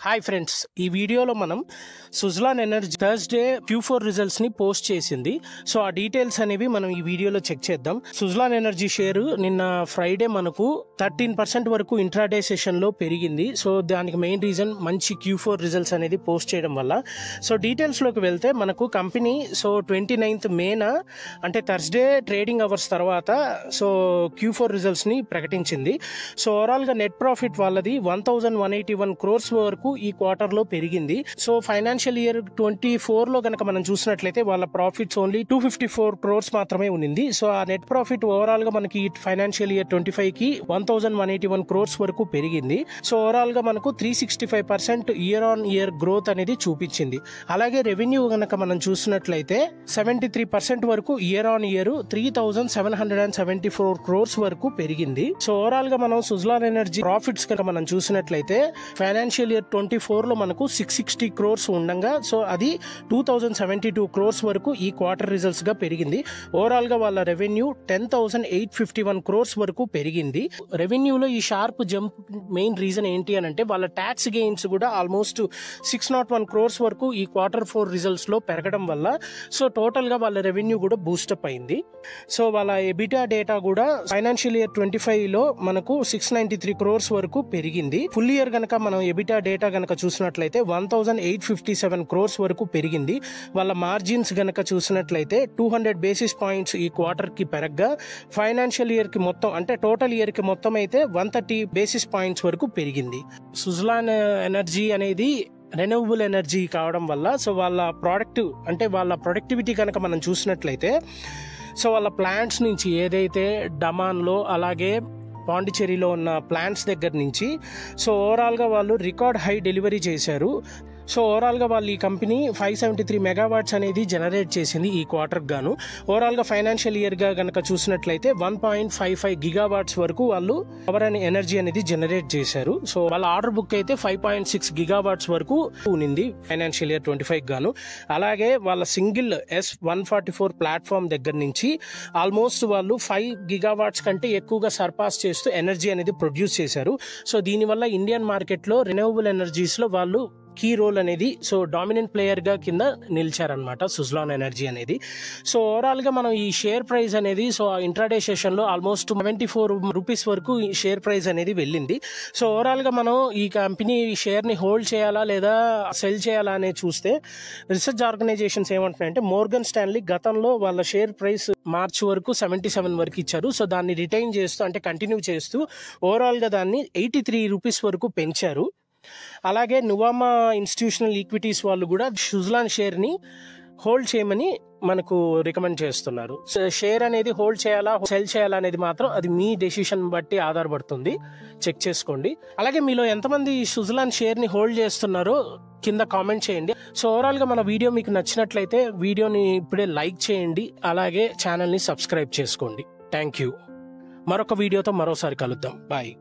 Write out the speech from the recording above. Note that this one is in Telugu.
హాయ్ ఫ్రెండ్స్, ఈ వీడియోలో మనం Suzlon energy Thursday Q4 results ని పోస్ట్ చేసింది. సో ఆ డీటెయిల్స్ అనేవి మనం ఈ వీడియోలో చెక్ చేద్దాం. సుజ్లాన్ ఎనర్జీ షేర్ నిన్న ఫ్రైడే మనకు 13% వరకు ఇంట్రాడే సెషన్ లో పెరిగింది. సో దానికి మెయిన్ రీజన్ మంచి Q4 రిజల్ట్స్ అనేది పోస్ట్ చేయడం వల్ల. సో డీటెయిల్స్ లోకి వెళ్తే మనకు కంపెనీ 29th మేన అంటే థర్స్డే ట్రేడింగ్ అవర్స్ తర్వాత Q4 రిజల్ట్స్ ని ప్రకటించింది. సో ఓవరాల్ గా నెట్ ప్రాఫిట్ వాళ్ళది 1181 crores వరకు ఈ క్వార్టర్ లో పెరిగింది. సో ఫైనాన్షియల్ ఇయర్ 24 లో గనక మనం చూసినట్లయితే వాళ్ళ ప్రాఫిట్స్ ఓన్లీ 254 crores మాత్రమే ఉంది. సో ఆ నెట్ ప్రాఫిట్ ఓవరాల్ గా మనకి ఫైనాన్షియల్ ఇయర్ 25 కి 1181 crores వరకు పెరిగింది. సో ఓవరాల్ గా మనకు 365% ఇయర్ ఆన్ ఇయర్ గ్రోత్ అనేది చూపించింది. అలాగే రెవెన్యూ గనక మనం చూసినట్లయితే 73% వరకు ఇయర్ ఆన్ ఇయర్ 3774 crores వరకు పెరిగింది. సో ఓవరాల్ గా మనం సుజ్లాన్ ఎనర్జీ ప్రాఫిట్స్ కనుక మనం చూసినట్లయితే ఫైనాన్షియల్ ఇయర్ 24 లో మనకు 660 crores ఉండగా సో అది 2072 crores వరకు ఈ క్వార్టర్ రిజల్ట్స్ గా పెరిగింది. ఓవరాల్ గా వాళ్ళ రెవెన్యూ 10,851 crores వరకు పెరిగింది. రెవెన్యూలో ఈ షార్ప్ జంప్ మెయిన్ రీజన్ ఏంటి అని అంటే వాళ్ళ ట్యాక్స్ గెయిన్స్ కూడా ఆల్మోస్ట్ 601 crores వరకు ఈ Q4 రిజల్ట్స్ లో పెరగడం వల్ల సో టోటల్ గా వాళ్ళ రెవెన్యూ కూడా బూస్టప్ అయింది. సో వాళ్ళ ఎబిటా డేటా కూడా ఫైనాన్షియల్ ఇయర్ 25 లో మనకు 693 crores వరకు పెరిగింది. ఫుల్ ఇయర్ గనక మనం ఎబిటా డేటా గనక చూసినట్లయితే 1857 crores వరకు పెరిగింది. వాళ్ళ మార్జిన్స్ గనక చూసినట్లయితే 200 basis points ఈ క్వార్టర్ కి పెరగ్గా ఫైనాన్షియల్ ఇయర్ కి మొత్తం అంటే టోటల్ ఇయర్ కి మొత్తం అయితే 130 basis points వరకు పెరిగింది. సుజ్లాన్ ఎనర్జీ అనేది రెన్యూవబుల్ ఎనర్జీ కావడం వల్ల సో వాళ్ళ ప్రొడక్టివిటీ కనుక మనం చూసినట్లయితే సో వాళ్ళ ప్లాంట్స్ నుంచి ఏదైతే డమాన్లో అలాగే పాండిచేరిలో ఉన్న ప్లాంట్స్ దగ్గర నుంచి సో ఓవరాల్గా వాళ్ళు రికార్డ్ హై డెలివరీ చేశారు. సో ఓవరాల్గా వాళ్ళు ఈ కంపెనీ 573 megawatts అనేది జనరేట్ చేసింది ఈ క్వార్టర్ గాను. ఓవరాల్గా ఫైనాన్షియల్ ఇయర్గా కనుక చూసినట్లయితే 1.55 gigawatts వరకు వాళ్ళు పవర్ అండ్ ఎనర్జీ అనేది జనరేట్ చేశారు. సో వాళ్ళ ఆర్డర్ బుక్ అయితే 5.6 gigawatts వరకు ఉంది ఫైనాన్షియల్ ఇయర్ 25 గాను. అలాగే వాళ్ళ సింగిల్ S144 ప్లాట్ఫామ్ దగ్గర నుంచి ఆల్మోస్ట్ వాళ్ళు 5 gigawatts కంటే ఎక్కువగా సర్పాస్ చేస్తూ ఎనర్జీ అనేది ప్రొడ్యూస్ చేశారు. సో దీనివల్ల ఇండియన్ మార్కెట్లో రెన్యూవబుల్ ఎనర్జీస్లో వాళ్ళు కీ రోల్ అనేది సో డామినెంట్ ప్లేయర్ గా కింద నిలిచారనమాట సుజ్లాన్ ఎనర్జీ అనేది. సో ఓవరాల్ గా మనం ఈ షేర్ ప్రైస్ అనేది సో ఇంట్రాడే సెషన్ లో ఆల్మోస్ట్ 74 rupees వరకు ఈ షేర్ ప్రైస్ అనేది వెళ్ళింది. సో ఓవరాల్ గా మనం ఈ కంపెనీ షేర్ ని హోల్డ్ చేయాలా లేదా సెల్ చేయాలా అనేది చూస్తే రీసెర్చ్ ఆర్గనైజేషన్స్ ఏమంటున్నాయంటే మోర్గన్ స్టాన్లీ గతంలో వాళ్ళ షేర్ ప్రైస్ మార్చ్ వరకు 77 వరకు ఇచ్చారు. సో దాన్ని రిటైన్ చేస్తూ అంటే కంటిన్యూ చేస్తూ ఓవరాల్ గా దాన్ని 83 rupees వరకు పెంచారు. అలాగే నువామా ఇన్స్టిట్యూషనల్ ఈక్విటీస్ వాళ్ళు కూడా సుజ్లాన్ షేర్ ని హోల్డ్ చేయమని మనకు రికమెండ్ చేస్తున్నారు. షేర్ అనేది హోల్డ్ చేయాలా సెల్ చేయాలా అనేది మాత్రం అది మీ డెసిషన్ బట్టి ఆధారపడుతుంది, చెక్ చేసుకోండి. అలాగే మీలో ఎంతమంది సుజ్లాన్ షేర్ ని హోల్డ్ చేస్తున్నారో కింద కామెంట్ చేయండి. సో ఓవరాల్ గా మన వీడియో మీకు నచ్చినట్లయితే వీడియోని ఇప్పుడే లైక్ చేయండి, అలాగే ఛానల్ ని సబ్స్క్రైబ్ చేసుకోండి. Thank you. మరొక వీడియోతో మరోసారి కలుద్దాం. బాయ్.